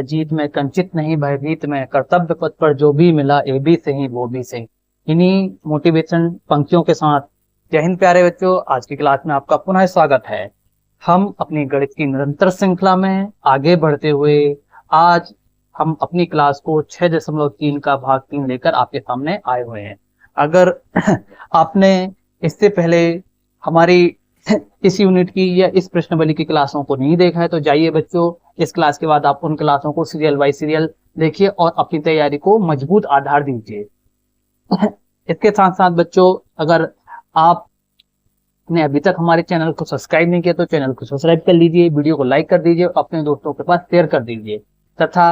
जीत में कंचित नहीं भयभीत में, कर्तव्य पथ पर जो भी मिला ए भी सही वो भी सही। इन्हीं मोटिवेशन पंक्तियों के साथ जय हिंद प्यारे बच्चों, आज की क्लास में आपका पुनः स्वागत है। हम अपनी गणित की निरंतर श्रृंखला में आगे बढ़ते हुए आज हम अपनी क्लास को 6.3 का भाग 3 लेकर आपके सामने आए हुए हैं। अगर आपने इससे पहले हमारी इस यूनिट की या इस प्रश्नावली की क्लासों को नहीं देखा है तो जाइए बच्चों, इस क्लास के बाद आप उन क्लासों को सीरियल बाय सीरियल देखिए और अपनी तैयारी को मजबूत आधार दीजिए। इसके साथ साथ बच्चों, अगर आपने अभी तक हमारे चैनल को सब्सक्राइब नहीं किया तो चैनल को सब्सक्राइब कर लीजिए, वीडियो को लाइक कर दीजिए, अपने दोस्तों के पास शेयर कर दीजिए तथा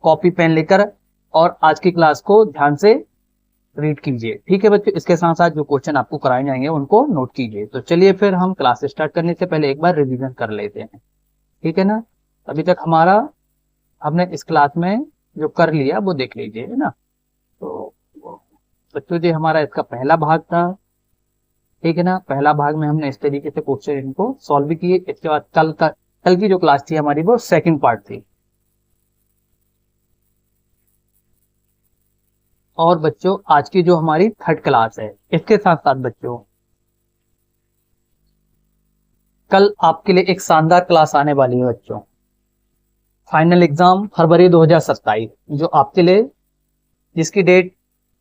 कॉपी पेन लेकर और आज की क्लास को ध्यान से रीड कीजिए। ठीक है बच्चों, इसके साथ साथ जो क्वेश्चन आपको कराए जाएंगे उनको नोट कीजिए। तो चलिए फिर हम क्लास स्टार्ट करने से पहले एक बार रिवीजन कर लेते हैं। ठीक है ना, अभी तक हमने इस क्लास में जो कर लिया वो देख लीजिए, है ना। तो बच्चों जी, हमारा इसका पहला भाग था। ठीक है ना, पहला भाग में हमने इस तरीके से क्वेश्चन इनको सॉल्व भी किए। इसके बाद कल की जो क्लास थी हमारी वो सेकंड पार्ट थी। और बच्चों, आज की जो हमारी थर्ड क्लास है, इसके साथ साथ बच्चों कल आपके लिए एक शानदार क्लास आने वाली है बच्चों। फाइनल एग्जाम फरवरी 2027, जो आपके लिए जिसकी डेट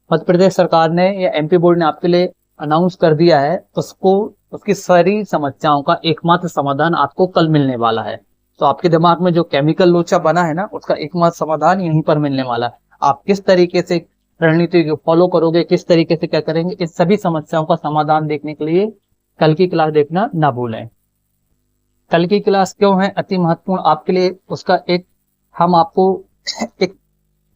मध्य प्रदेश सरकार ने या एमपी बोर्ड ने आपके लिए अनाउंस कर दिया है, उसकी सारी समस्याओं का एकमात्र समाधान आपको कल मिलने वाला है। तो आपके दिमाग में जो केमिकल लोचा बना है ना, उसका एकमात्र समाधान यहीं पर मिलने वाला है। आप किस तरीके से रणनीति को फॉलो करोगे, किस तरीके से क्या करेंगे, इस सभी समस्याओं का समाधान देखने के लिए कल की क्लास देखना ना भूलें। कल की क्लास क्यों है अति महत्वपूर्ण आपके लिए, उसका हम आपको एक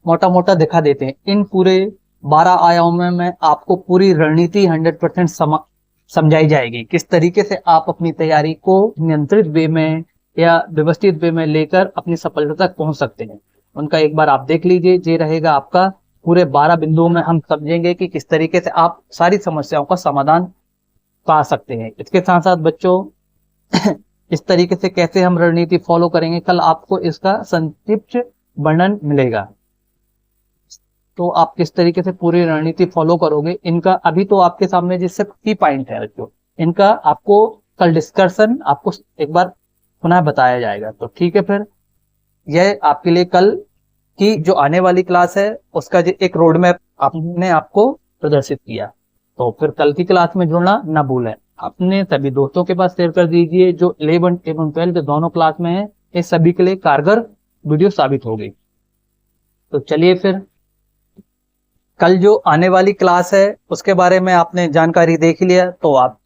मोटा मोटा दिखा देते हैं। इन पूरे 12 आयामों में आपको पूरी रणनीति 100% समझाई जाएगी। किस तरीके से आप अपनी तैयारी को नियंत्रित वे में या व्यवस्थित वे में लेकर अपनी सफलता तक पहुंच सकते हैं, उनका एक बार आप देख लीजिए। ये रहेगा आपका पूरे 12 बिंदुओं में हम समझेंगे कि किस तरीके से आप सारी समस्याओं का समाधान पा सकते हैं। इसके साथ साथ बच्चों इस तरीके से कैसे हम रणनीति फॉलो करेंगे, कल आपको इसका संक्षिप्त वर्णन मिलेगा। तो आप किस तरीके से पूरी रणनीति फॉलो करोगे, इनका अभी तो आपके सामने जिससे की पॉइंट है बच्चों, इनका आपको कल डिस्कशन आपको एक बार पुनः बताया जाएगा। तो ठीक है, फिर यह आपके लिए कल की जो आने वाली क्लास है उसका जो एक रोड मैप आपने आपको प्रदर्शित किया। तो फिर कल की क्लास में जुड़ना ना भूलें। अपने सभी दोस्तों के पास शेयर कर दीजिए जो 11 एवं 12 दोनों क्लास में है। इस सभी के लिए कारगर वीडियो साबित होगी। तो चलिए फिर, कल जो आने वाली क्लास है उसके बारे में आपने जानकारी देख लिया तो आप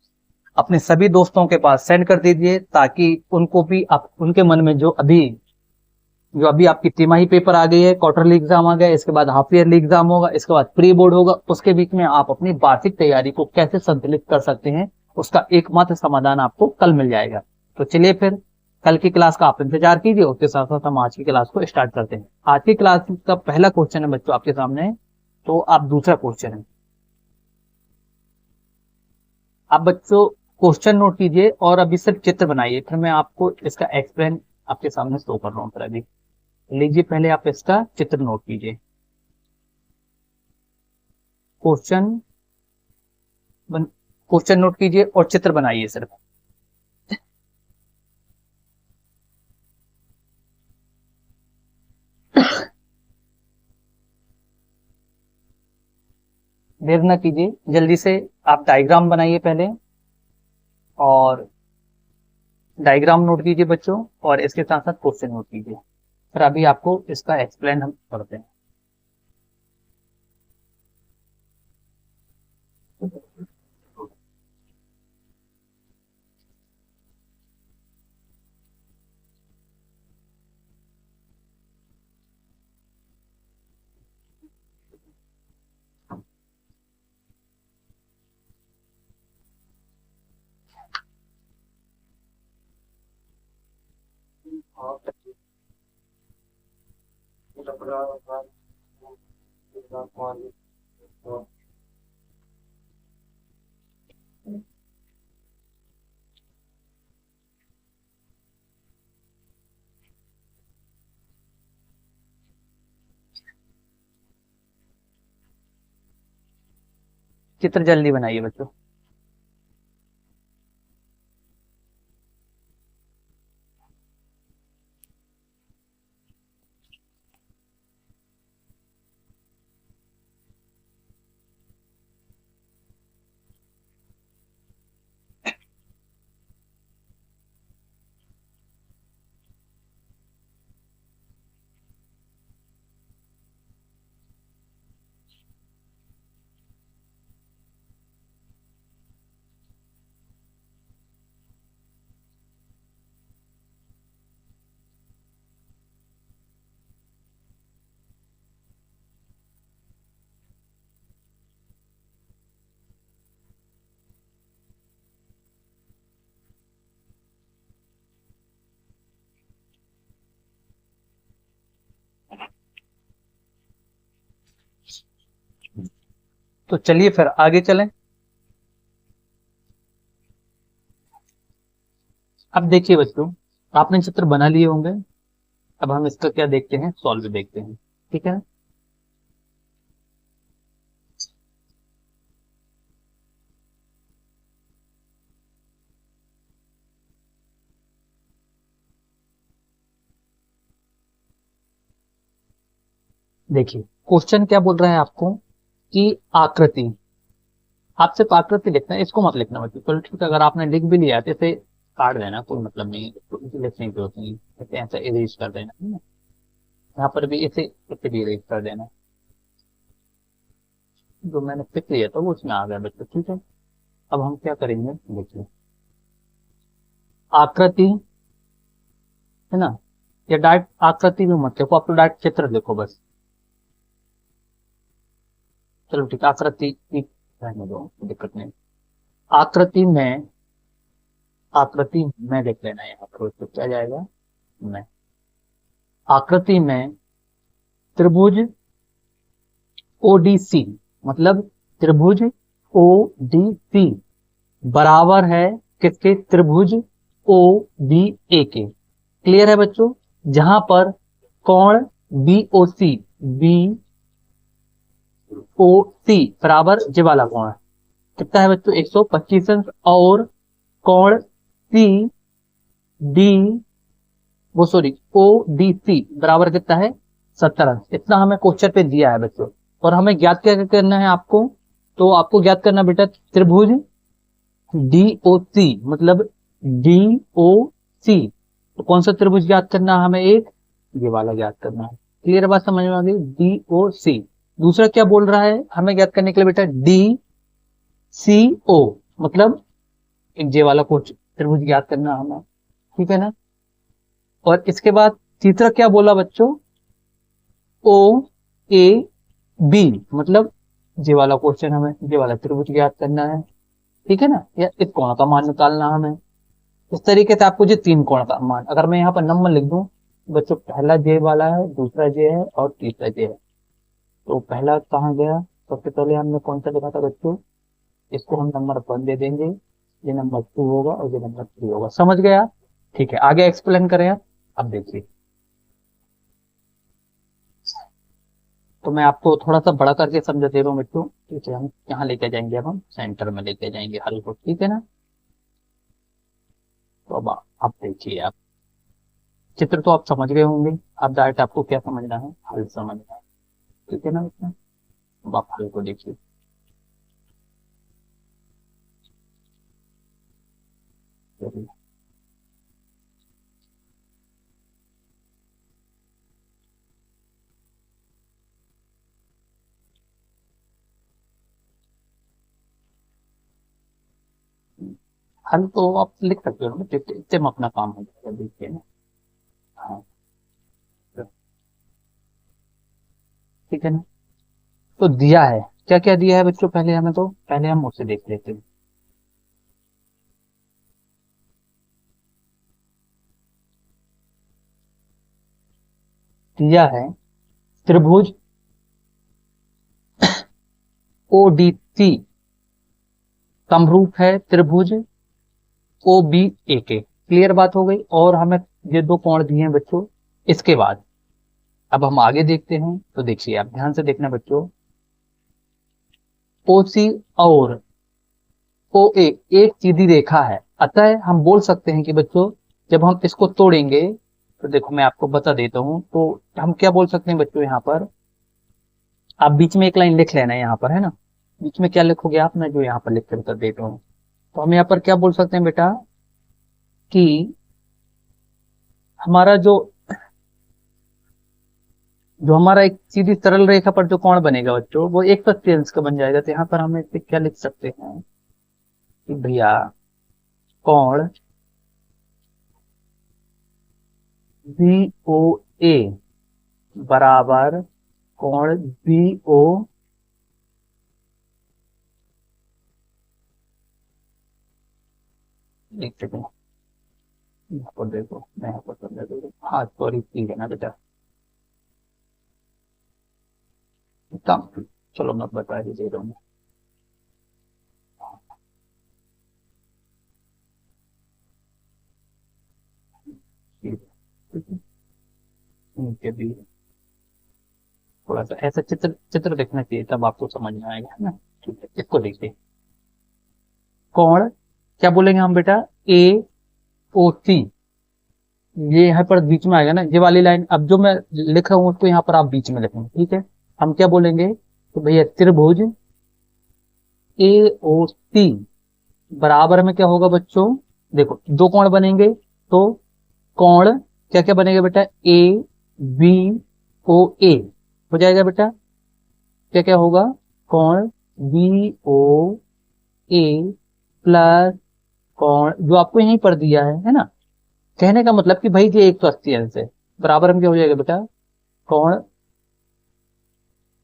अपने सभी दोस्तों के पास सेंड कर दीजिए, ताकि उनको भी उनके मन में जो अभी आपकी तिमाही पेपर आ गई है, क्वार्टरली एग्जाम आ गया, इसके बाद हाफ ईयरली एग्जाम होगा, इसके बाद प्री बोर्ड होगा, उसके बीच में आप अपनी वार्षिक तैयारी को कैसे संतुलित कर सकते हैं, उसका एकमात्र समाधान आपको कल मिल जाएगा। तो चलिए फिर कल की क्लास का आप इंतजार कीजिए, उसके साथ साथ हम आज की क्लास को स्टार्ट करते हैं। आज की क्लास का पहला क्वेश्चन है बच्चों आपके सामने, तो आप दूसरा क्वेश्चन है। आप बच्चों क्वेश्चन नोट कीजिए और अभी सिर्फ चित्र बनाइए, फिर मैं आपको इसका एक्सप्लेन आपके सामने शो कर रहा हूँ। फिर अभी लीजिए, पहले आप इसका चित्र नोट कीजिए। क्वेश्चन नोट कीजिए और चित्र बनाइए सिर्फ। देर ना कीजिए, जल्दी से आप डायग्राम बनाइए पहले, और डायग्राम नोट कीजिए बच्चों, और इसके साथ साथ क्वेश्चन नोट कीजिए। फिर अभी आपको इसका एक्सप्लेन हम करते हैं। चित्र जल्दी बनाइए बच्चों। तो चलिए फिर आगे चलें। अब देखिए बच्चों, आपने चित्र बना लिए होंगे। अब हम इसका क्या देखते हैं, सॉल्व देखते हैं। ठीक है, देखिए क्वेश्चन क्या बोल रहा है आपको कि आकृति, आप सिर्फ आकृति लिखना है, इसको मत लिखना बच्चों। चलो ठीक है, अगर आपने लिख भी लिया है तो इसे काट देना, कोई मतलब नहीं है, तो इसे लिखने की जरूरत नहीं है, इसे ऐसा इरेज कर देना है ना। यहाँ पर भी इसे भी इरेज कर देना। जो मैंने पिक लिया था वो उसमें आ गया बच्चों। ठीक है, अब हम क्या करेंगे, देखिए आकृति है ना, या डायरेक्ट आकृति में मत लिखो, आप तो डायरेक्ट चित्र लिखो बस। चलो ठीक है, आकृति की रहने दो, दिक्कत नहीं। आकृति में, आकृति में लिख लेना है यहाँ पर, तो क्या जाएगा में। आकृति में त्रिभुज ओडीसी, मतलब त्रिभुज ओडीसी बराबर है किसके, त्रिभुज ओ बी ए के। क्लियर है बच्चों, जहां पर कोण बीओसी, बी ओ सी बराबर जे वाला कोण है, कितना है बच्चों 125 अंश, और कोण सी डी वो सॉरी ओ डी सी बराबर कितना है 70 अंश। इतना हमें क्वेश्चन पे दिया है बच्चों, और हमें ज्ञात क्या करना है आपको, तो आपको ज्ञात करना बेटा त्रिभुज डी ओ सी, मतलब डी ओ सी। तो कौन सा त्रिभुज ज्ञात करना है हमें, एक ये वाला ज्ञात करना है। क्लियर बात समझ में आ गई, डी ओ सी। दूसरा क्या बोल रहा है हमें ज्ञात करने के लिए बेटा, डी सी ओ, मतलब एक जे वाला कोच त्रिभुज ज्ञात करना हमें। ठीक है ना, और इसके बाद तीसरा क्या बोला बच्चों, ओ ए बी, मतलब जे वाला क्वेश्चन हमें जे वाला त्रिभुज ज्ञात करना है। ठीक है ना, या इस कोण का मान निकालना हमें। इस तरीके से आपको जो 3 कोण का मान, अगर मैं यहाँ पर नंबर लिख दूं बच्चों, पहला जे वाला है, दूसरा जे है, और तीसरा जे है। तो पहला कहाँ गया, सबसे पहले हमने कौन सा लिखा था बच्चों, इसको हम नंबर 1 दे देंगे, ये नंबर 2 होगा और ये नंबर 3 होगा। समझ गया, ठीक है, आगे एक्सप्लेन करें आप। अब देखिए, तो मैं आपको थोड़ा सा बड़ा करके समझा दे रहा हूँ बच्चों। ठीक है, हम यहाँ लेके जाएंगे, अब हम सेंटर में लेके जाएंगे हल को। ठीक है ना, तो अब आप देखिए, आप चित्र तो आप समझ गए होंगे, अब डायरेक्ट आपको क्या समझना है, हल समझना है। ठीक है ना बच्चों, अब आप हल को देखिए। हल तो आप लिख सकते हो ना, इतने में अपना काम हो जाएगा, देखिए ना। हाँ, ठीक है ना, तो दिया है, क्या क्या दिया है बच्चों, पहले हमें तो पहले हम उसे देख लेते हैं। दिया है त्रिभुज ओडीसी समरूप है त्रिभुज ओ बी ए के। क्लियर बात हो गई, और हमें ये 2 कोण दिए हैं बच्चों। इसके बाद अब हम आगे देखते हैं, तो देखिए आप ध्यान से देखना बच्चों, ओ सी और ओ ए एक सीधी रेखा है, अतः हम बोल सकते हैं कि बच्चों जब हम इसको तोड़ेंगे तो देखो मैं आपको बता देता हूं, तो हम क्या बोल सकते हैं बच्चों, यहाँ पर आप बीच में एक लाइन लिख लेना, यहाँ पर है ना, बीच में क्या लिखोगे आप, मैं जो यहाँ पर लिख कर बता देता हूँ। तो हम यहाँ पर क्या बोल सकते हैं बेटा कि हमारा जो जो हमारा एक सीधी सरल रेखा पर जो कोण बनेगा बच्चों वो एक तृतीयांश का बन जाएगा। तो यहाँ पर हम इसे क्या लिख सकते हैं कि भैया कोण बी ओ ए बराबर कोण बी ओ एक सेकंड यहाँ पर देखो, मैं यहाँ पर समझा दूंगा, हाँ सॉरी ठीक है ना बेटा, काम, चलो मैं बता ही दे रहा हूँ। ठीक है, ठीक है। नीचे भी थोड़ा सा ऐसा चित्र चित्र देखना चाहिए तब आपको समझ में आएगा, है ना। ठीक है, इसको देखिए, कोण क्या बोलेंगे हम बेटा, ए ओ सी, ये यहाँ पर बीच में आएगा ना, ये वाली लाइन अब जो मैं लिख रहा हूँ उसको यहाँ पर आप बीच में लिखेंगे, ठीक है। हम क्या बोलेंगे तो भैया त्रिभुज ए ओ सी बराबर में क्या होगा बच्चों, देखो दो कोण बनेंगे, तो कोण क्या क्या बनेगा बेटा, ए बी ओ ए हो जाएगा बेटा, क्या क्या होगा, कोण बी ओ ए प्लस कोण जो आपको यहीं पर दिया है ना, कहने का मतलब कि भाई ये 180 अंश है, बराबर में क्या हो जाएगा बेटा, कोण,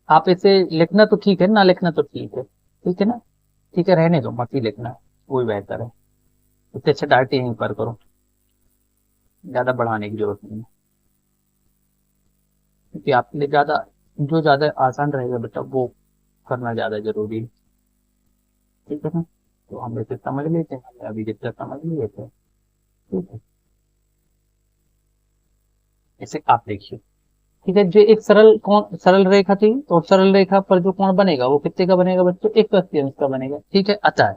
आप इसे लिखना तो ठीक है ना लिखना तो ठीक है ना, ठीक है रहने दो मत ही लिखना, वही बेहतर है, इससे अच्छा डायरेक्ट यहीं पर करो, ज्यादा बढ़ाने की जरूरत नहीं है, क्योंकि आपके लिए ज्यादा जो ज्यादा आसान रहेगा बेटा वो करना ज्यादा जरूरी है, ठीक है ना। तो हम इसे समझ लेते हैं, हमने अभी जितना समझ लिए थे, ठीक है। इसे आप देखिए, ठीक है, जो एक सरल रेखा थी, तो सरल रेखा पर जो कोण बनेगा वो कितने का बनेगा बच्चों, 180 अंश का बनेगा, ठीक है। अतः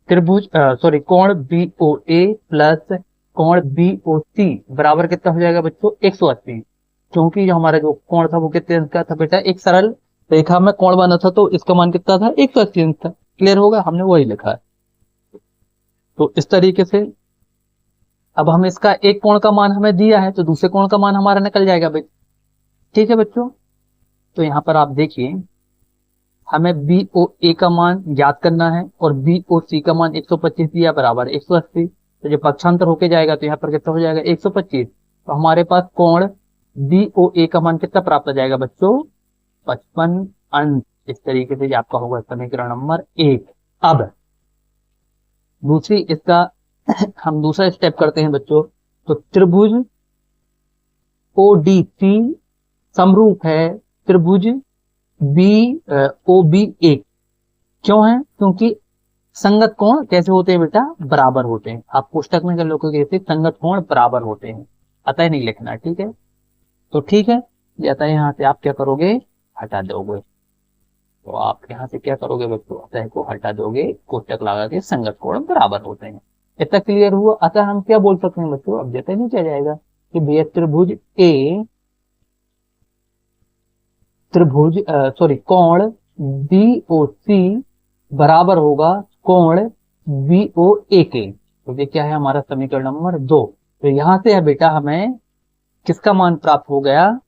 त्रिभुज सॉरी कोण बी ओ ए प्लस कोण बी ओ सी बराबर कितना हो जाएगा बच्चों, 180, क्योंकि जो हमारा जो कोण था वो कितने अंश का था बेटा, एक सरल रेखा में कोण बना था तो इसका मान कितना था, 180 अंश था, क्लियर होगा, हमने वही लिखा है। तो इस तरीके से अब हम इसका एक कोण का मान हमें दिया है तो दूसरे कोण का मान हमारा निकल जाएगा भाई, ठीक है बच्चों। तो यहाँ पर आप देखिए हमें बी ओ ए का मान ज्ञात करना है और बी ओ सी का मान 125 दिया बराबर 180, तो जब पक्षांतर होके जाएगा तो यहाँ पर कितना हो जाएगा 125, तो हमारे पास कोण बी ओ ए का मान कितना प्राप्त हो जाएगा बच्चों, 55 अंश। इस तरीके से आपका होगा समीकरण नंबर 1। अब दूसरी इसका हम दूसरा स्टेप करते हैं बच्चों, तो त्रिभुज ओ डी सी समरूप है त्रिभुज बी ओ बी ए, क्यों है, क्योंकि संगत कोण कैसे होते हैं बेटा, बराबर होते हैं, आप पुस्तक में कर लोगे कैसे, संगत कोण बराबर होते हैं, अतः नहीं लिखना, ठीक है। तो ठीक है, अतः यहाँ से आप क्या करोगे, हटा दोगे, तो आप यहाँ से क्या करोगे बच्चों, अतः को हटा दोगे, कोष्टक लगा के संगत कोण बराबर होते हैं, इतना क्लियर हुआ। अतः हम क्या बोल सकते हैं बच्चों, अब जैसे नीचे आ जाएगा कि भैया त्रिभुज सॉरी कोण बी ओ सी बराबर होगा कोण बी ओ ए के, तो ये क्या है हमारा समीकरण नंबर 2। तो यहां से है बेटा हमें किसका मान प्राप्त हो गया,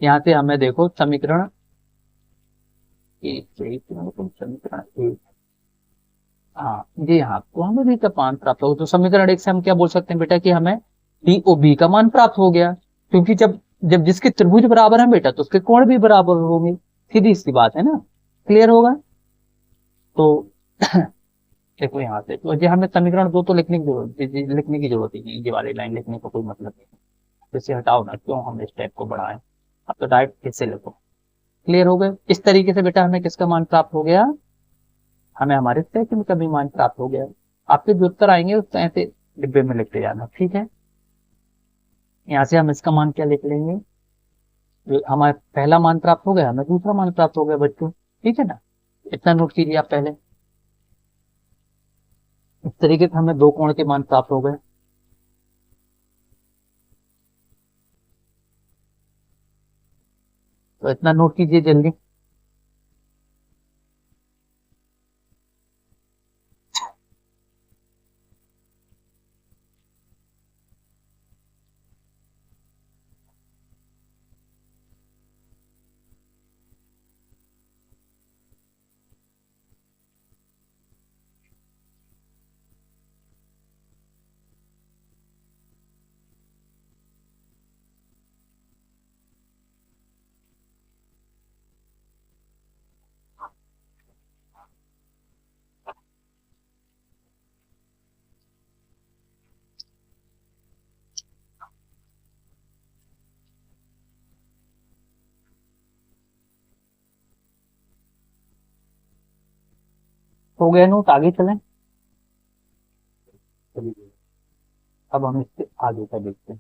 यहाँ से हमें देखो समीकरण समीकरण एक, हाँ जी हाँ, तो हमें भी का मान प्राप्त होगा, तो समीकरण 1 से हम क्या बोल सकते हैं बेटा कि हमें डी ओ बी का मान प्राप्त हो गया, क्योंकि जब जब जिसके त्रिभुज बराबर है बेटा तो उसके कोण भी बराबर होंगे, सीधी सी बात है ना, क्लियर होगा। तो देखो यहाँ से तो ये हमें समीकरण 2 तो लिखने की जरूरत ही नहीं, ये वाली लाइन लिखने का कोई मतलब नहीं, इसे हटाओ ना, क्यों हम स्टेप को बढ़ाएं, अब तो डायरेक्ट इससे लिखो, क्लियर हो गए। इस तरीके से बेटा हमें किसका मान प्राप्त हो गया, हमें हमारे सेकंड का भी मान प्राप्त हो गया। आपके जो उत्तर आएंगे उस ऐसे डिब्बे में लिखते जाना, ठीक है। यहाँ से हम इसका मान क्या लिख लेंगे, जो हमारा पहला मान प्राप्त हो गया हमें दूसरा मान प्राप्त हो गया बच्चों, ठीक है ना। इतना नोट कीजिए आप पहले। इस तरीके से हमें दो कोण के मान प्राप्त हो गए। तो इतना नोट कीजिए जल्दी। हो गया नोट, आगे चलें। चलिए अब हम इससे आगे का देखते हैं।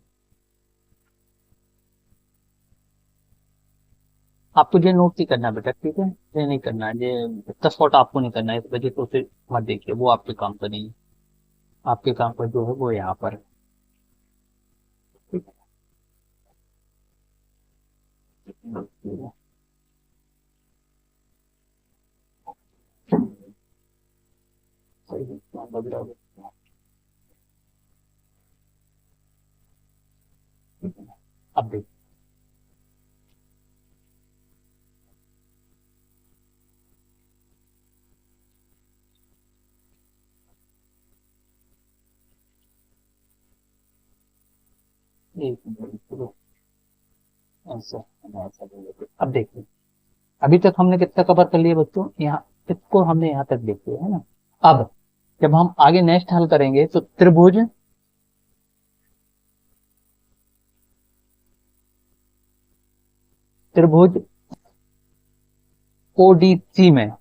आपको ये नोट नहीं करना बेटा, ठीक है, ये नहीं करना है, ये इतना शॉर्ट आपको नहीं करना है, इस वजह से उसे मत देखिए, वो आपके काम का नहीं है। आपके काम का जो है वो यहाँ पर है। ठीक है। सही है, बदलाव। अब देखिए, एक मिनट, चलो, ऐसा ऐसा ले लेते हैं। अब देखिए, अभी तक हमने कितना कवर कर लिया बच्चों, यहाँ इसको हमने यहाँ तक देख लिया है ना। अब जब हम आगे नेक्स्ट हल करेंगे तो त्रिभुज ओडीसी में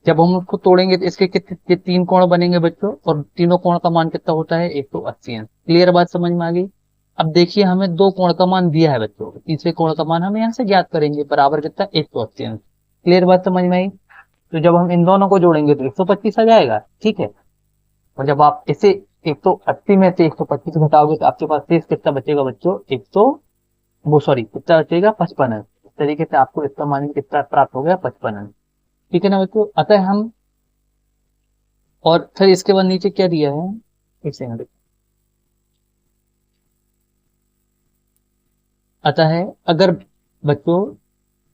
जब हम उसको तोड़ेंगे तो इसके कितने ये तीन कोण बनेंगे बच्चों, और तीनों कोण का मान कितना होता है, 180 अंश। क्लियर बात समझ में आ गई। अब देखिए हमें दो कोण का मान दिया है बच्चों, तीसरे कोण का मान हम यहाँ से ज्ञात करेंगे, बराबर कितना, 180 अंश। क्लियर बात समझ में आई। तो जब हम इन दोनों को जोड़ेंगे तो 125 आ जाएगा, ठीक है। और जब आप इसे 180 में से 125 घटाओगे तो आपके पास शेष कितना बचेगा बच्चों, 100, वो सॉरी कितना बचेगा, 55 अंश। इस तरीके से आपको इसका मान कितना प्राप्त हो गया, 55 अंश। ठीक है ना बच्चों। अतः हम, और फिर इसके बाद नीचे क्या दिया है, एक सेकंड। अतः है अगर बच्चों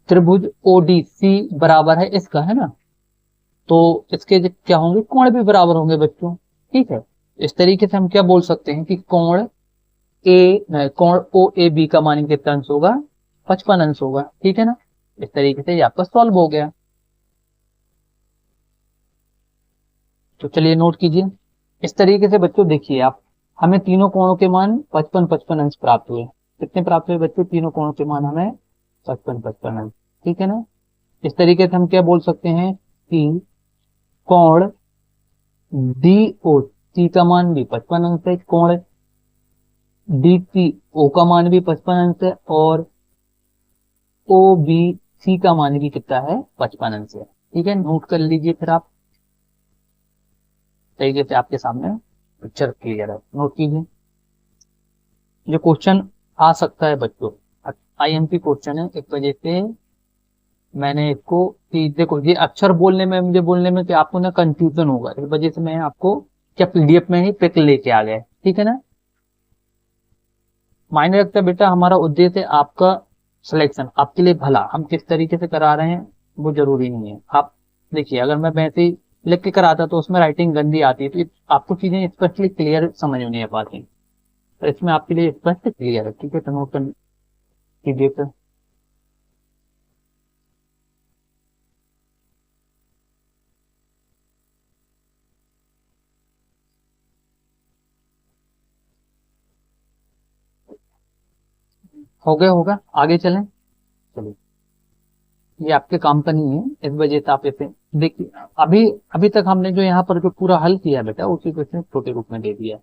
त्रिभुज ओडीसी बराबर है इसका, है ना, तो इसके जो क्या होंगे, कोण भी बराबर होंगे बच्चों। ठीक है। इस तरीके से हम क्या बोल सकते हैं कि कोण ओ ए बी का मान कितना अंश होगा, 55 अंश होगा। ठीक है ना। इस तरीके से ये आपका सॉल्व हो गया। तो चलिए नोट कीजिए। इस तरीके से बच्चों देखिए आप, हमें तीनों कोणों के मान 55-55 अंश प्राप्त हुए। कितने प्राप्त हुए बच्चों, तीनों कोणों के मान हमें 55-55 अंश। ठीक है ना। इस तरीके से हम क्या बोल सकते हैं कि कोण डी ओ सी का मान भी 55 अंश है, कोण डी सी ओ का मान भी 55 अंश है, और ओ बी सी का मान भी कितना है, 55 अंश है। ठीक है, नोट कर लीजिए फिर आप। तरीके से आपके सामने पिक्चर क्लियर है, नोट कीजिए। जो क्वेश्चन आ सकता है बच्चों, आईएमपी क्वेश्चन है, इस वजह से मैंने इसको, कि देखो ये अक्षर बोलने में, मुझे बोलने में कि आपको ना कंफ्यूजन होगा, इस वजह से मैं आपको क्या पीडीएफ में ही पिक लेके आ गए। ठीक है ना। मायने रखता है बेटा, हमारा उद्देश्य है आपका सिलेक्शन, आपके लिए भला, हम किस तरीके से करा रहे हैं वो जरूरी नहीं है। आप देखिए, अगर मैं वैसे ही लिख के कराता तो उसमें राइटिंग गंदी आती है, तो आपको चीजें स्पष्टली क्लियर समझ में नहीं आ पाती, तो इसमें आपके लिए स्पष्ट क्लियर है। ठीक है, तो नोट कर कीजिए फिर। हो गया होगा, आगे चलें। चलिए, ये आपके काम का नहीं है, इस वजह से आप इसे देखिए। अभी अभी तक हमने जो यहाँ पर जो पूरा हल किया है बेटा, उसी को इसने छोटे रूप में दे दिया है।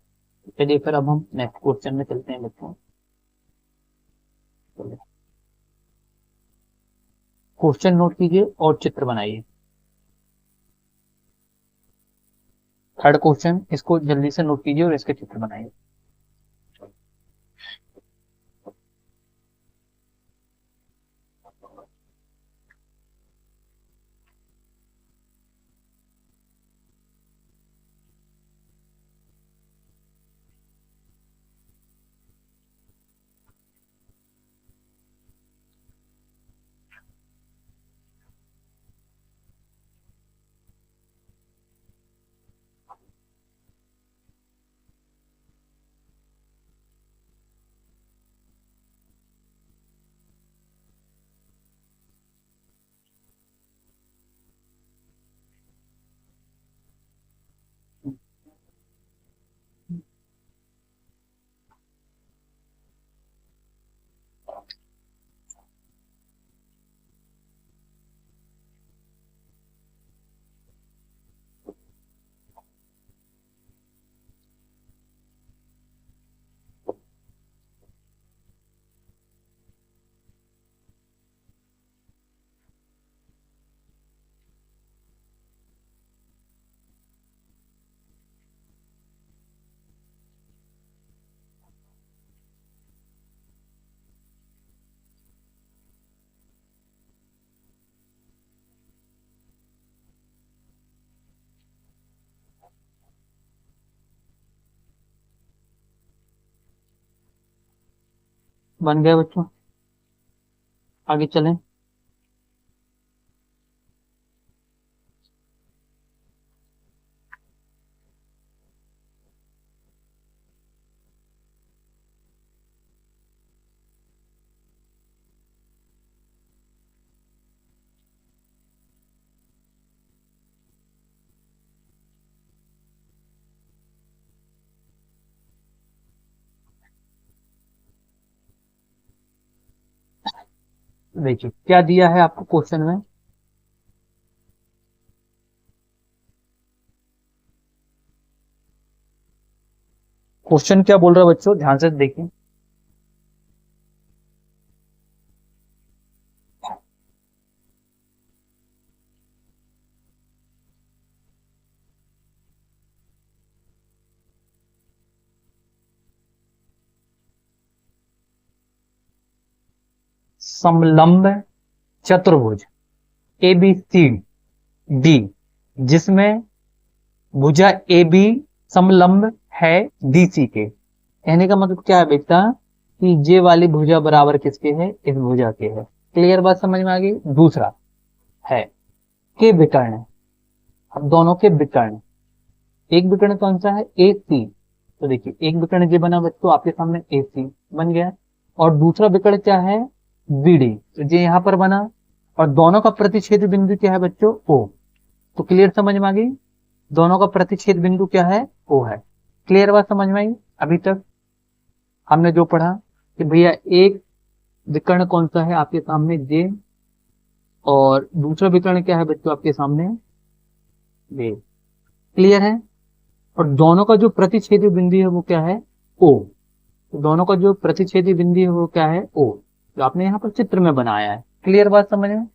चलिए फिर अब हम नेक्स्ट क्वेश्चन में चलते हैं बच्चों। चलिए, क्वेश्चन नोट कीजिए और चित्र बनाइए। थर्ड क्वेश्चन, इसको जल्दी से नोट कीजिए और इसके चित्र बनाइए। बन गया बच्चों, आगे चलें। देखिए क्या दिया है आपको क्वेश्चन में। क्वेश्चन क्या बोल रहा है बच्चों, ध्यान से देखिए। समलंब चतुर्भुज ABC D, जिसमें भुजा AB समलंब है DC के। कहने का मतलब क्या है बेटा कि ये वाली भुजा बराबर किसके है, इस भुजा के है। क्लियर बात समझ में आ गई। दूसरा है के विकर्ण, अब दोनों के विकर्ण, एक विकर्ण कौन सा है, AC। तो देखिए एक विकर्ण ये बना बच्चों आपके सामने AC बन गया, और दूसरा विकर्ण क्या है BD, तो ये यहां पर बना, और दोनों का प्रतिच्छेद बिंदु क्या है बच्चों O। तो क्लियर समझ में आ गई, दोनों का प्रतिच्छेद बिंदु क्या है, O है। क्लियर बात समझ में आई। अभी तक हमने जो पढ़ा कि भैया एक विकर्ण कौन सा है आपके सामने J, और दूसरा विकर्ण क्या है बच्चों आपके सामने ये। क्लियर है। और दोनों का जो प्रतिच्छेदी बिंदु है वो क्या है, O। तो दोनों का जो प्रतिच्छेदी बिंदु है वो क्या है, O, जो आपने यहाँ पर चित्र में बनाया है। क्लियर बात समझ में,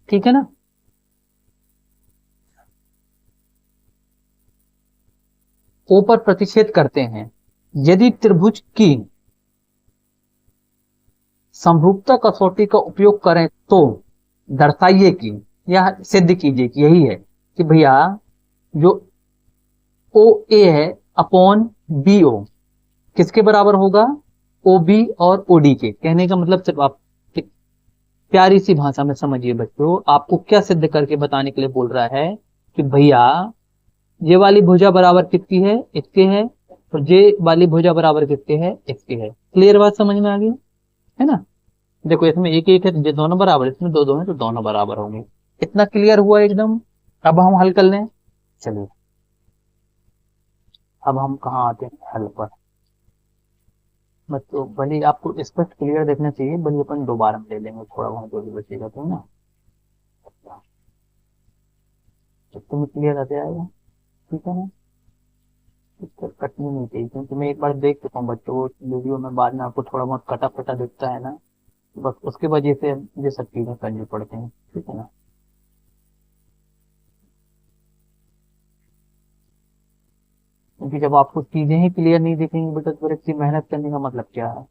ठीक है ना। O पर प्रतिच्छेद करते हैं। यदि त्रिभुज की समरूपता कसौटी का उपयोग करें तो दर्शाइए कि, या सिद्ध कीजिए कि यही है कि भैया जो OA है अपॉन BO किसके बराबर होगा, OB और OD के। कहने का मतलब सिर्फ आप प्यारी सी भाषा में समझिए बच्चों, आपको क्या सिद्ध करके बताने के लिए बोल रहा है कि भैया ये वाली भुजा बराबर किसकी है, इसके है, और ये वाली भुजा बराबर किसके है, इसके है। क्लियर बात समझ में आ गई है ना। देखो इसमें एक एक है, ये दोनों बराबर, इसमें दो दो है तो दोनों बराबर होंगे। इतना क्लियर हुआ एकदम। अब हम हल कर लें। चलिए अब हम कहाँ आते हैं हल पर। बच्चों भले आपको स्पष्ट क्लियर देखना चाहिए, भले अपन दोबारा में ले लेंगे, थोड़ा बहुत जो भी बचेगा तो ना, जब तुम्हें क्लियर आ जाएगा, ठीक है ना। दिक्कत कटनी नहीं चाहिए, क्योंकि मैं एक बार देख चुका हूँ बच्चों वीडियो में, बाद में आपको थोड़ा बहुत कटा फटा दिखता है ना, बस उसके वजह से ये सब चीजें करनी पड़ती हैं, ठीक है ना। क्योंकि जब आपको चीजें ही क्लियर नहीं दिखेंगी बेटा, तो फिर इतनी मेहनत करने का मतलब क्या है।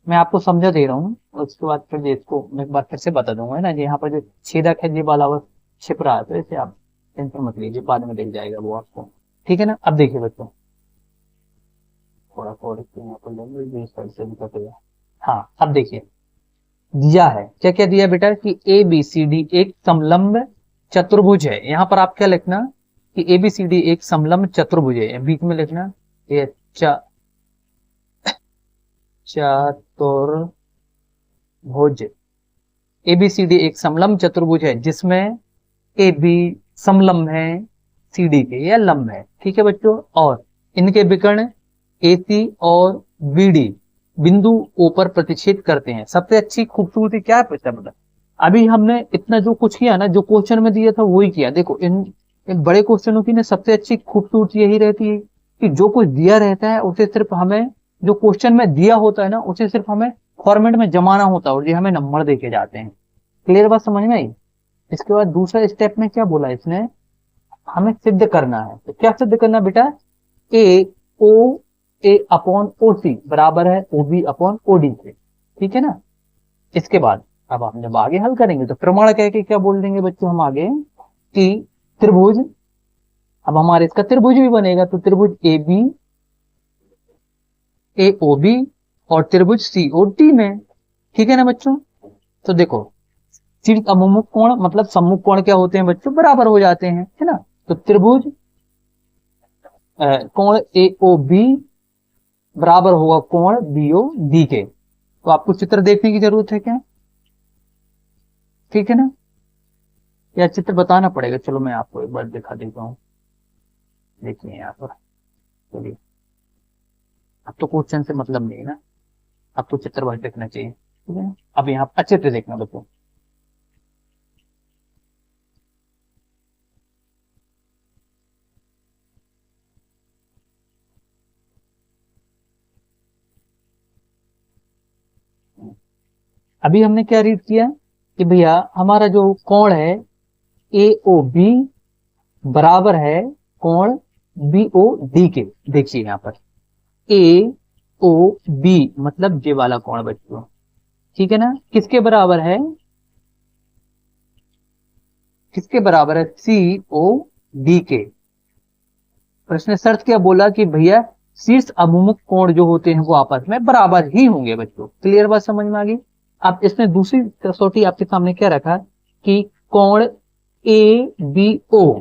मैं आपको समझा दे रहा हूँ, उसके बाद फिर ये इसको मैं एक बार फिर से बता दूंगा, है ना। यहाँ पर जो छेदक है ये वाला वो छिप रहा है, तो इसे आप टेंशन मत लीजिए, बाद में दिख जाएगा वो आपको, ठीक है ना। अब देखिए बच्चों, थोड़ा और इसको यहाँ पर लेंगे, ये साइड से भी कटेगा। हाँ अब देखिए, दिया है क्या क्या दिया बेटा, कि ए बी सी डी एक समलंब चतुर्भुज है। यहाँ पर आप क्या लिखना, कि ए बी सी डी एक समलंब चतुर्भुज है, बीच में लिखना ये चतुर्भुज। ए बी सी डी एक समलंब चतुर्भुज है जिसमें ए बी समलंब है सी डी के, या लंब है, ठीक है बच्चों। और इनके विकर्ण ए सी और बी डी बिंदु ओ पर प्रतिच्छेद करते हैं। सबसे अच्छी खूबसूरती क्या है बता, अभी हमने इतना जो कुछ किया ना, जो क्वेश्चन में दिया था वही किया। देखो इन बड़े क्वेश्चनों की ना सबसे अच्छी खूबसूरती यही रहती है कि जो कुछ दिया रहता है उसे सिर्फ हमें, जो क्वेश्चन में दिया होता है ना, उसे सिर्फ हमें फॉर्मेट में जमाना होता है, और ये हमें नंबर देके जाते हैं। क्लियर बात समझ में आई। इसके बाद दूसरा स्टेप में क्या बोला इसने, हमें सिद्ध करना है। तो क्या सिद्ध करना बेटा, ए ओ ए अपॉन ओ सी बराबर है O B upon O D से, ठीक है ना। इसके बाद अब हम जब आगे हल करेंगे तो प्रमाण कह के क्या बोल देंगे बच्चों हम आगे, कि त्रिभुज, अब हमारे इसका त्रिभुज भी बनेगा, तो त्रिभुज A B A O B और त्रिभुज सी ओ डी में, ठीक है ना बच्चों। तो देखो, शीर्ष अभिमुख कोण मतलब सम्मुख कोण क्या होते हैं बच्चों, बराबर हो जाते हैं, है ना। तो त्रिभुज कोण ए ओ बी बराबर होगा कोण बी ओ डी के। तो आपको चित्र देखने की जरूरत है क्या, ठीक है ना, या चित्र बताना पड़ेगा। चलो मैं आपको एक बार दिखा देता हूँ, देखिए यहाँ पर। चलिए, अब तो क्वेश्चन से मतलब नहीं है ना, अब तो चित्र बस देखना चाहिए, ठीक है ना। अब यहाँ अच्छे से देखना बच्चों, अभी हमने क्या रीड किया कि भैया हमारा जो कोण है ए ओ बी बराबर है कोण बी ओ डी के। देखिए यहाँ पर ए ओ बी मतलब ये वाला कोण बच्चों, ठीक है ना, किसके बराबर है, किसके बराबर है, सी ओ डी के। प्रश्न शर्त क्या बोला कि भैया शीर्ष अभिमुख कोण जो होते हैं वो आपस में बराबर ही होंगे बच्चों। क्लियर बात समझ में आ गई। अब इसमें दूसरी कसौटी आपके सामने क्या रखा कि कोण A B O,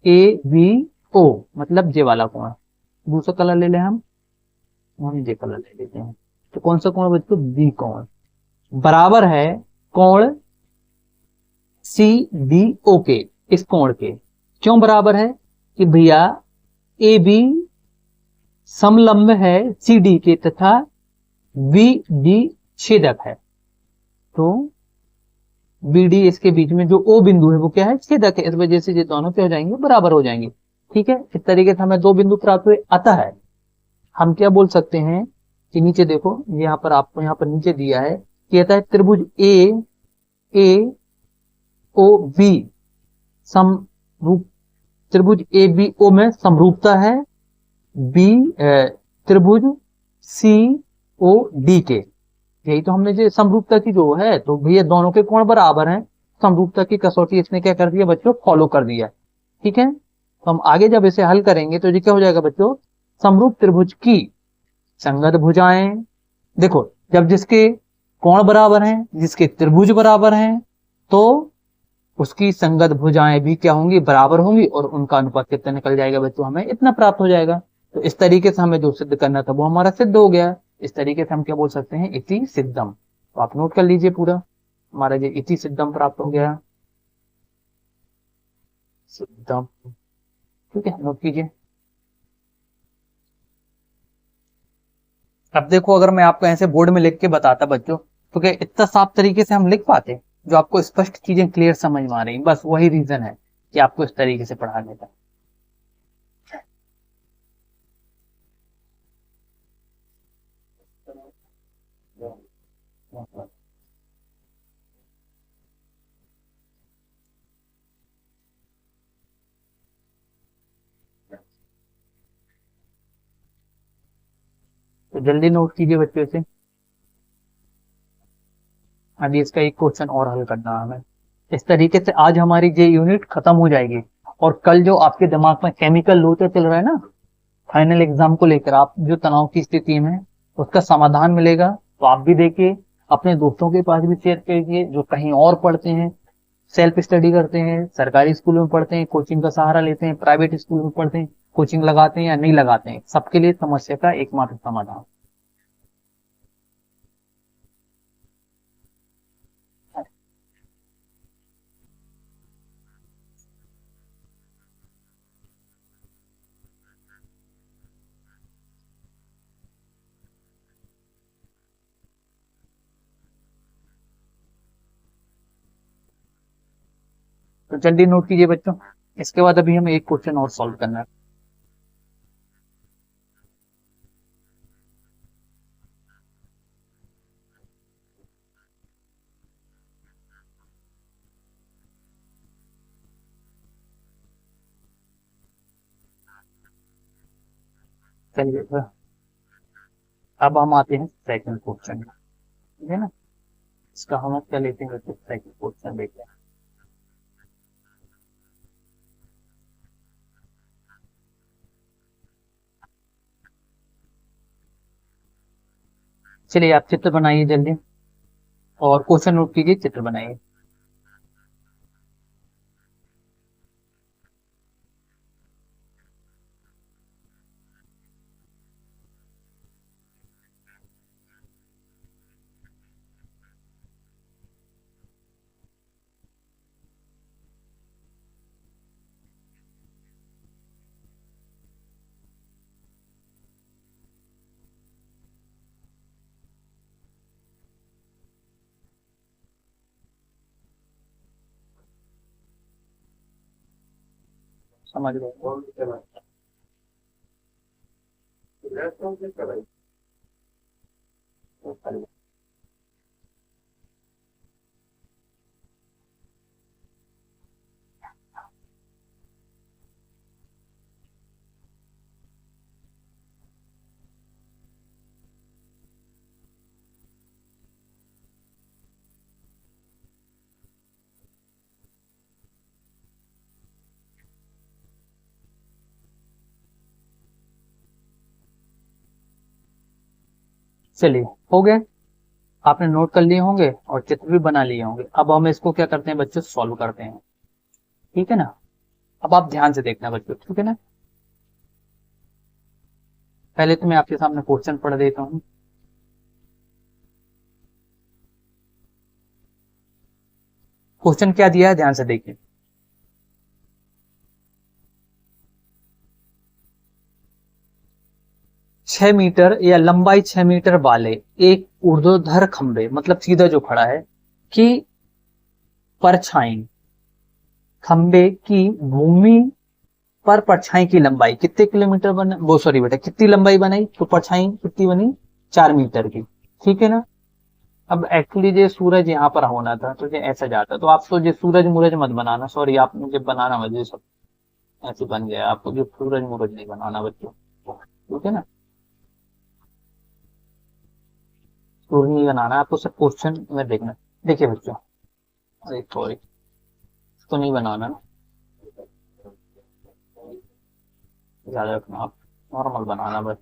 A B O मतलब जे वाला कोण, दूसरा कलर ले लें हम जे कलर ले लेते हैं। तो कौन सा कोण बच्चों, बी कोण बराबर है कोण सी डी ओ के, इस कोण के। क्यों बराबर है, कि भैया ए बी समलंब है सी डी के तथा बी डी छेदक है। तो बी डी इसके बीच में जो ओ बिंदु है वो क्या है, छेदक है, इस वजह से ये दोनों क्या हो जाएंगे, बराबर हो जाएंगे, ठीक है। इस तरीके से हमें दो बिंदु प्राप्त हुए। अतः हम क्या बोल सकते हैं कि नीचे देखो, यहाँ पर आपको यहाँ पर नीचे दिया है, कहता है त्रिभुज ए ओ बी समरूप, त्रिभुज ए बी ओ में समरूपता है बी त्रिभुज सी ओ डी के। यही तो हमने जो समरूपता की जो है, तो भैया दोनों के कोण बराबर हैं, समरूपता की कसौटी इसने क्या कर दिया बच्चों, फॉलो कर दिया, ठीक है। तो हम आगे जब इसे हल करेंगे तो ये क्या हो जाएगा बच्चों, समरूप त्रिभुज की संगत भुजाएं। देखो, जब जिसके कोण बराबर हैं, जिसके त्रिभुज बराबर हैं, तो उसकी संगत भुजाएं भी क्या होंगी, बराबर होंगी, और उनका अनुपात कितना निकल जाएगा बच्चों, हमें इतना प्राप्त हो जाएगा। तो इस तरीके से हमें जो सिद्ध करना था वो हमारा सिद्ध हो गया। इस तरीके से हम क्या बोल सकते हैं, इति सिद्धम। तो आप नोट कर लीजिए पूरा, हमारा ये इति सिद्धम प्राप्त हो गया, सिद्धम, ठीक है, नोट कीजिए। अब देखो, अगर मैं आपको ऐसे बोर्ड में लिख के बताता बच्चों, तो क्या इतना साफ तरीके से हम लिख पाते, जो आपको स्पष्ट चीजें क्लियर समझ में आ रही, बस वही रीजन है कि आपको इस तरीके से पढ़ाने का। तो जल्दी नोट कीजिए बच्चों इसे। अभी इसका एक क्वेश्चन और हल करना है हमें। इस तरीके से आज हमारी ये यूनिट खत्म हो जाएगी, और कल जो आपके दिमाग में केमिकल लोचा चल रहा है ना, फाइनल एग्जाम को लेकर आप जो तनाव की स्थिति में, उसका समाधान मिलेगा। तो आप भी देखिए, अपने दोस्तों के पास भी शेयर कीजिए जो कहीं और पढ़ते हैं, सेल्फ स्टडी करते हैं, सरकारी स्कूल में पढ़ते हैं, कोचिंग का सहारा लेते हैं, प्राइवेट स्कूल में पढ़ते हैं, कोचिंग लगाते हैं या नहीं लगाते हैं, सबके लिए समस्या का एकमात्र समाधान। तो जल्दी नोट कीजिए बच्चों। इसके बाद अभी हमें एक क्वेश्चन और सॉल्व करना है। चलिए अब हम आते हैं सेकंड क्वेश्चन, ठीक है ना। इसका हम क्या लेते हैं बच्चों, सेकंड क्वेश्चन देखते हैं। चलिए आप चित्र बनाइए जल्दी, और क्वेश्चन नोट कीजिए, चित्र बनाइए। समझ गए। चलिए हो गए, आपने नोट कर लिए होंगे और चित्र भी बना लिए होंगे। अब हम इसको क्या करते हैं बच्चों, सॉल्व करते हैं, ठीक है ना। अब आप ध्यान से देखना बच्चों, ठीक है ना। पहले तो मैं आपके सामने क्वेश्चन पढ़ देता हूँ। क्वेश्चन क्या दिया है ध्यान से देखिए। 6 मीटर या लंबाई 6 मीटर वाले एक ऊर्ध्वाधर खंबे, मतलब सीधा जो खड़ा है, की परछाई, खंबे की भूमि पर परछाई की लंबाई कितने किलोमीटर बना, वो सॉरी बेटा, कितनी लंबाई बनाई, तो परछाई कितनी बनी, 4 मीटर की, ठीक है ना। अब एक्चुअली ये सूरज यहाँ पर होना था तो ये ऐसा जाता, तो आप तो ये सूरज मूरज मत बनाना, सॉरी आप मुझे बनाना मत, ये सब ऐसे बन गया, आपको जो सूरज मूरज नहीं बनाना बच्चों, ठीक है ना। सूरज नहीं बनाना, आपको सब क्वेश्चन में देखना। देखिए बच्चों, अरे सॉरी, तो नहीं बनाना ना, ज्यादा रखना आप, नॉर्मल बनाना बस।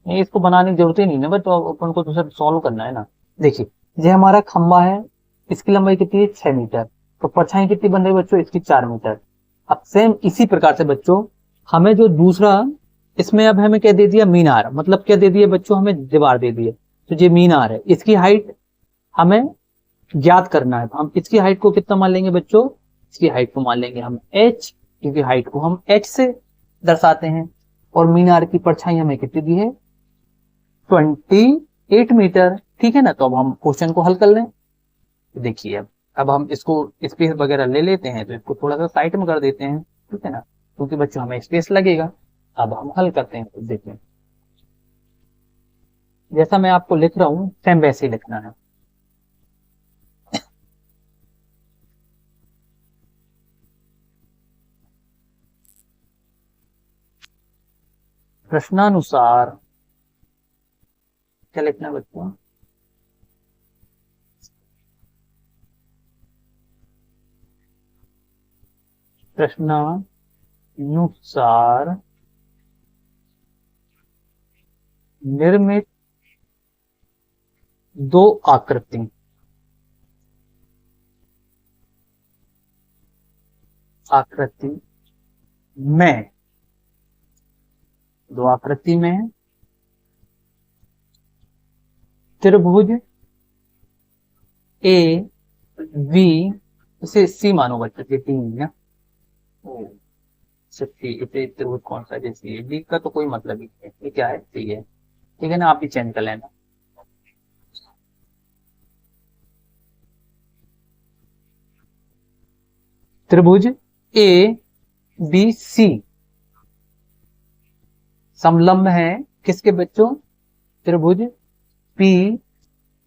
नहीं, इसको बनाने की जरूरत ही नहीं ना बस, तो अपन को तो सिर्फ सॉल्व करना है ना। देखिए, ये हमारा खंबा है, इसकी लंबाई कितनी है, 6 मीटर, तो परछाई कितनी बन रही है बच्चों, इसकी 4 मीटर। अब सेम इसी प्रकार से बच्चों, हमें जो दूसरा, इसमें अब हमें क्या दे दिया, मीनार, मतलब क्या दे दिया बच्चों, हमें दीवार दे दी है। तो ये मीनार है, इसकी हाइट हमें ज्ञात करना है, तो हम इसकी हाइट को कितना मान लेंगे बच्चों, इसकी हाइट को मान लेंगे हम h, क्योंकि हाइट को हम h से दर्शाते हैं। और मीनार की परछाई हमें कितनी दी है, 28 मीटर, ठीक है ना। तो अब हम क्वेश्चन को हल कर लें। तो देखिए, अब हम इसको स्पेस वगैरह ले लेते हैं, तो इसको थोड़ा सा साइड में कर देते हैं, ठीक है ना, क्योंकि बच्चों हमें स्पेस लगेगा। अब हम हल करते हैं, तो देखिए जैसा मैं आपको लिख रहा हूँ सेम वैसे ही लिखना है। प्रश्नानुसार क्या लिखना है बच्चों? प्रश्नानुसार निर्मित दो आकृति में, दो आकृति में त्रिभुज ए बी, इसे सी मानो बच्चों की तीन ना, इसे त्रिभुज कौन सा, जैसे बी का तो कोई मतलब ही नहीं है, ये क्या है, सी है, ठीक है ना, आप भी चेंज कर लेना। त्रिभुज ए बी सी समलंब है किसके बच्चों? त्रिभुज पी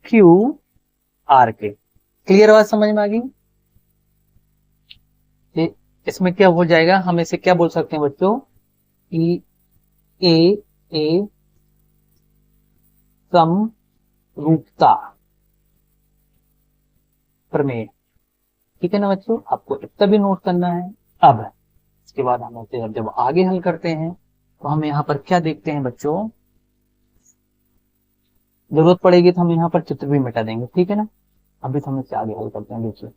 क्यू आर के। क्लियर बात समझ में आ गई? इसमें क्या हो जाएगा, हम इसे क्या बोल सकते हैं बच्चों? कि ए ए समरूपता प्रमेय, ठीक है ना बच्चों, आपको इतना भी नोट करना है। अब इसके बाद हम जब आगे हल करते हैं तो हम यहाँ पर क्या देखते हैं बच्चों, जरूरत पड़ेगी तो हम यहाँ पर चित्र भी मिटा देंगे, ठीक है ना। अभी तो हम इससे आगे हल करते हैं, देखिए।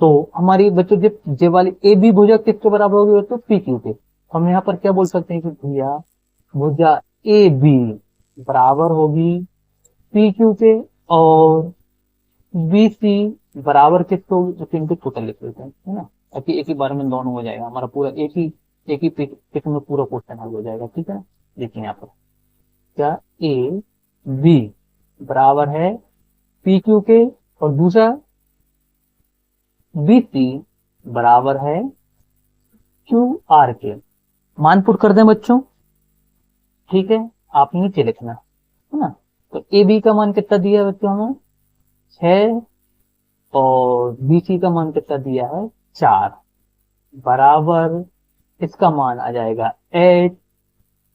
तो हमारी बच्चों जे वाली ए बी भुजा किसके बराबर होगी बच्चों? पी क्यू के। हम यहाँ पर क्या बोल सकते हैं कि भैया भुजा ए बी बराबर होगी पी क्यू के, और बी सी बराबर किसको होगी, तो इनको टोटल लिख लेते हैं, है ना, ताकि एक ही बार में दोनों हो जाएगा हमारा, पूरा एक ही पिक में पूरा क्वेश्चन हल हो जाएगा, ठीक है ना। देखिए यहाँ पर क्या ए बी बराबर है पी क्यू के, और दूसरा बी सी बराबर है क्यू आर के। मान पुट कर दें बच्चों, ठीक है, आप नीचे लिखना, है ना। तो ए बी का मान कितना दिया है बच्चों हमें? 6, और बी सी का मान कितना दिया है? 4, बराबर इसका मान आ जाएगा 8,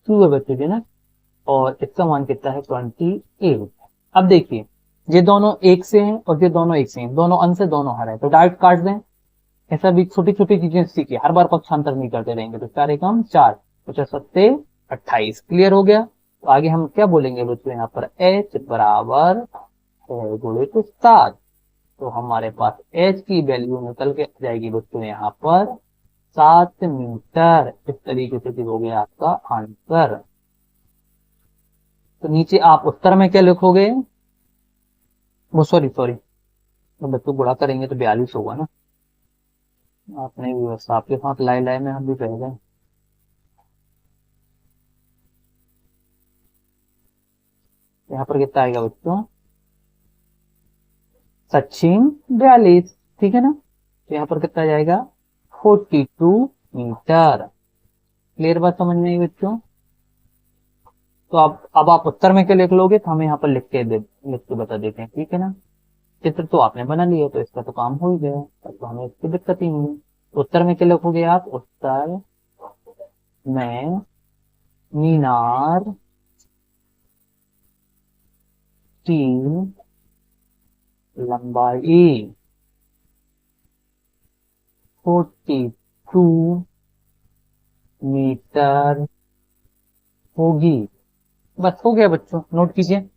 2 है बच्चों जी ना, और इसका मान कितना है? 28। अब देखिए, ये दोनों एक से हैं और ये दोनों एक से हैं, दोनों अंश से दोनों हर है, तो डायरेक्ट काट दें। ऐसा भी छोटी छोटी चीजें सीखिए, हर बार पक्षांतर नहीं करते रहेंगे। तो 4 एकम 4, 5 28। क्लियर हो गया? तो आगे हम क्या बोलेंगे बच्चों, यहाँ पर h बराबर 6 गुणे तो 7। तो हमारे पास h की वैल्यू निकल के आ जाएगी बच्चों यहाँ पर 7 मीटर। इस तरीके से हो गया आपका आंसर। तो नीचे आप उत्तर में क्या लिखोगे? वो सॉरी, तो बच्चों गुणा करेंगे तो 42 होगा ना। आपने भी बस आपके साथ लाई लाई में हम भी रह गए। यहाँ पर कितना आएगा बच्चों? सचिन 42, ठीक है ना। तो यहाँ पर कितना जाएगा? 42 मीटर। क्लियर बात समझ में आई बच्चों? तो अब आप उत्तर में क्या लिख लोगे, तो हमें यहाँ पर लिख के बता देते हैं, ठीक है ना। चित्र तो आपने बना लिया, तो इसका तो काम हो ही गया, तो हमें इसकी दिक्कत ही नहीं है। तो उत्तर में क्या लिखोगे आप? उत्तर में मीनार की लंबाई 42 मीटर होगी। बस हो गया बच्चों, नोट कीजिए।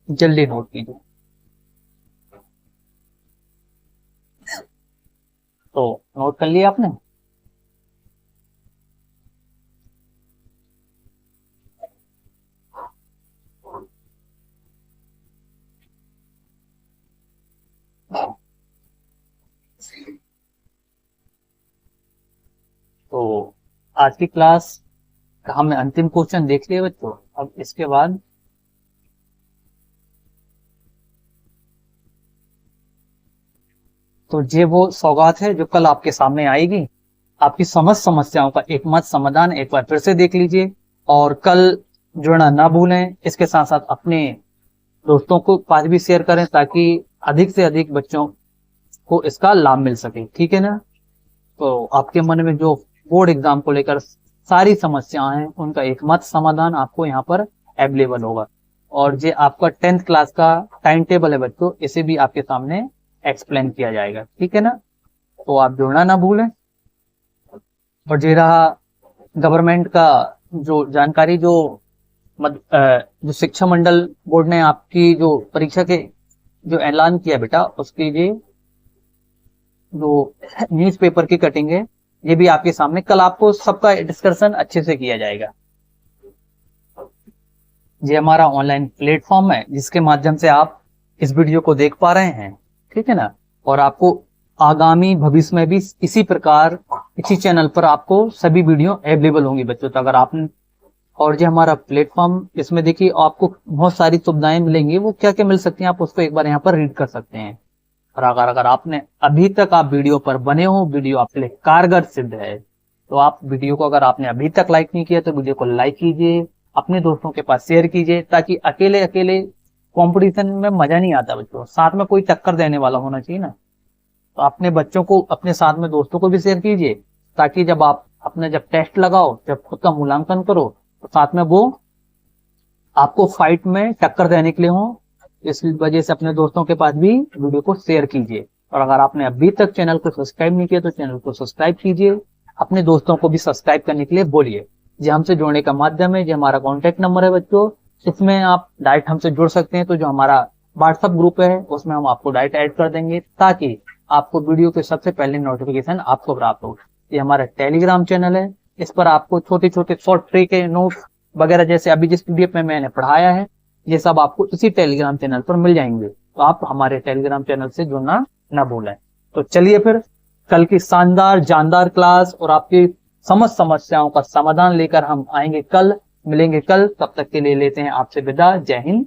जल्दी नोट कीजिए। तो नोट कर लिया आपने? आज की क्लास का हमने अंतिम क्वेश्चन देख लिया बच्चों। अब इसके बाद तो ये वो सौगात है जो कल आपके सामने आएगी। आपकी समस्त समस्याओं का एकमत समाधान एक बार फिर से देख लीजिए और कल जुड़ना ना भूलें। इसके साथ साथ अपने दोस्तों को पास भी शेयर करें ताकि अधिक से अधिक बच्चों को इसका लाभ मिल सके, ठीक है ना। तो आपके मन में जो बोर्ड एग्जाम को लेकर सारी समस्याएं हैं उनका एकमात्र समाधान आपको यहाँ पर अवेलेबल होगा। और ये आपका 10th क्लास का टाइम टेबल है बच्चों, इसे भी आपके सामने एक्सप्लेन किया जाएगा, ठीक है ना। तो आप जुड़ना ना भूलें। और ये रहा गवर्नमेंट का जो जानकारी, जो शिक्षा मंडल बोर्ड ने आपकी जो परीक्षा के जो ऐलान किया बेटा, उसकी ये जो न्यूज़पेपर की कटिंग है ये भी आपके सामने कल आपको सबका डिस्कशन अच्छे से किया जाएगा। ये हमारा ऑनलाइन प्लेटफॉर्म है जिसके माध्यम से आप इस वीडियो को देख पा रहे हैं, ठीक है ना। और आपको आगामी भविष्य में भी इसी प्रकार इसी चैनल पर आपको सभी वीडियो अवेलेबल होंगी बच्चों। तो अगर आपने और ये हमारा प्लेटफॉर्म, इसमें देखिए आपको बहुत सारी सुविधाएं मिलेंगी। वो क्या क्या मिल सकती हैं आप उसको एक बार यहाँ पर रीड कर सकते हैं। और अगर आपने अभी तक आप वीडियो पर बने हो, वीडियो आपके लिए कारगर सिद्ध है, तो आप वीडियो को अगर आपने अभी तक लाइक नहीं किया तो वीडियो को लाइक कीजिए, अपने दोस्तों के पास शेयर कीजिए, ताकि अकेले अकेले कंपटीशन में मजा नहीं आता बच्चों, साथ में कोई टक्कर देने वाला होना चाहिए ना। तो अपने बच्चों को अपने साथ में दोस्तों को भी शेयर कीजिए ताकि जब आप अपने जब टेस्ट लगाओ, जब खुद का मूल्यांकन करो तो साथ में वो आपको फाइट में टक्कर देने के लिए हो। इस वजह से अपने दोस्तों के पास भी वीडियो को शेयर कीजिए। और अगर आपने अभी तक चैनल को सब्सक्राइब नहीं किया तो चैनल को सब्सक्राइब कीजिए, अपने दोस्तों को भी सब्सक्राइब करने के लिए बोलिए। ये हमसे जुड़ने का माध्यम है, ये हमारा कॉन्टेक्ट नंबर है बच्चों, इसमें आप डायरेक्ट हमसे जुड़ सकते हैं। तो जो हमारा व्हाट्सएप ग्रुप है उसमें हम आपको डायरेक्ट ऐड कर देंगे ताकि आपको वीडियो के सबसे पहले नोटिफिकेशन आपको प्राप्त हो। ये हमारा टेलीग्राम चैनल है, इस पर आपको छोटे छोटे शॉर्ट ट्रिक के नोट्स वगैरह जैसे अभी जिस पीडीएफ में मैंने पढ़ाया है ये सब आपको इसी टेलीग्राम चैनल पर मिल जाएंगे। तो आप हमारे टेलीग्राम चैनल से जुड़ना ना भूलें। तो चलिए फिर कल की शानदार जानदार क्लास और आपकी समस्त समस्याओं का समाधान लेकर हम आएंगे कल, मिलेंगे कल। तब तक के लिए लेते हैं आपसे विदा। जय हिंद।